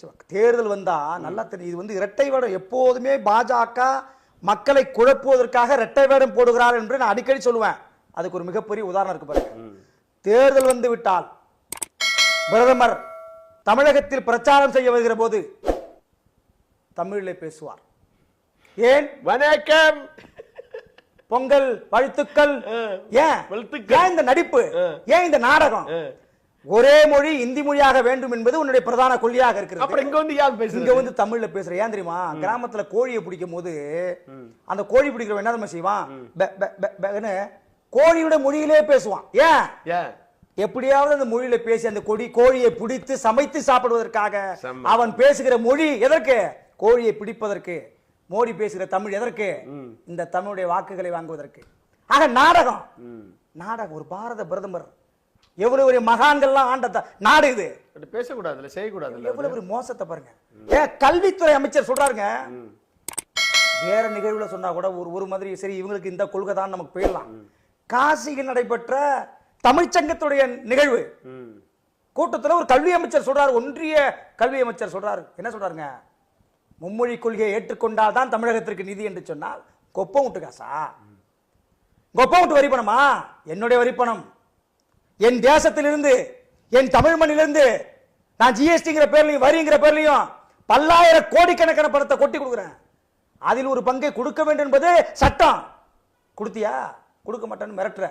தேர்தல் வந்தா நல்லா தெரியும். இது வந்து இரட்டை வேடம். எப்போதுமே பாஜக மக்களை குழப்புவதற்காக இரட்டை வேடம் போடுகிறார் என்று நான் அடிக்கடி சொல்லுவேன். அதுக்கு ஒரு மிகப்பெரிய உதாரணம் இருக்கு பாருங்க. தேர்தல் வந்து விட்டால் பிரதமர் தமிழகத்தில் பிரச்சாரம் செய்ய வருகிற போது தமிழிலே பேசுவார். ஏன்? வணக்கம், பொங்கல் வாழ்த்துக்கள். ஏன் இந்த நடிப்பு? ஏன் இந்த நாடகம்? ஒரே மொழி இந்தி மொழியாக வேண்டும் என்பது உன்னுடைய பிரதான கொள்கையாக இருக்கிறது. அப்புறம் இங்க வந்து யார் பேசுறீங்க? இங்க வந்து தமிழ்ல பேசுற. ஏன் தெரியுமா? கிராமத்துல கோழியை பிடிக்கும் போது அந்த கோழி பிடிக்கிறவன் என்ன தெரியுமா செய்வான்? கோழியோட மொழியிலே பேசுவான். ஏன்? எப்படியாவது அந்த மொழியில பேசி அந்த கோழியை பிடித்து சமைத்து சாப்பிடுவதற்காக அவன் பேசுகிற மொழி எதற்கு? கோழியை பிடிப்பதற்கு. மோடி பேசுகிற தமிழ் எதற்கு? இந்த தமிழுடைய வாக்குகளை வாங்குவதற்கு. ஆக நாடகம். நாடகம். ஒரு பாரத பிரதமர் எவ்வளவு ஒரு மகான்கள்லாம் ஆண்ட நாடு இது. பேசக்கூடாது, செய்யக்கூடாது. எவ்வளவு ஒரு மோசத்தை பாருங்க. கல்வித்துறை அமைச்சர் சொல்றாருங்க. வேற நிகழ்வுல சொன்னா கூட ஒரு மாதிரி சரி, இவங்களுக்கு இந்த கொள்கை தான் நமக்கு போயிடலாம். காசியில் நடைபெற்ற தமிழ்ச்சங்கத்துடைய நிகழ்வு கூட்டத்தில் ஒரு கல்வி அமைச்சர் சொல்றாரு, ஒன்றிய கல்வி அமைச்சர் சொல்றாரு. என்ன சொல்றாருங்க? மும்மொழி கொள்கையை ஏற்றுக்கொண்டால் தான் தமிழகத்திற்கு நிதி என்று சொன்னால் கொப்பம் விட்டு காசா? கொப்பம் விட்டு வரி பணமா? என்னுடைய வரி பணம், என் தேசத்திலிருந்து, என் தமிழ் மண்ணிலிருந்து நான் ஜிஎஸ்டிங்கிற பேர்லையும் வரிங்கிற பேர்லையும் பல்லாயிரம் கோடிக்கணக்கான பணத்தை கொட்டி கொடுக்குறேன். அதில் ஒரு பங்கை கொடுக்க வேண்டும் என்பது சட்டம். கொடுத்தியா? கொடுக்க மாட்டேன்னு மிரட்டுற.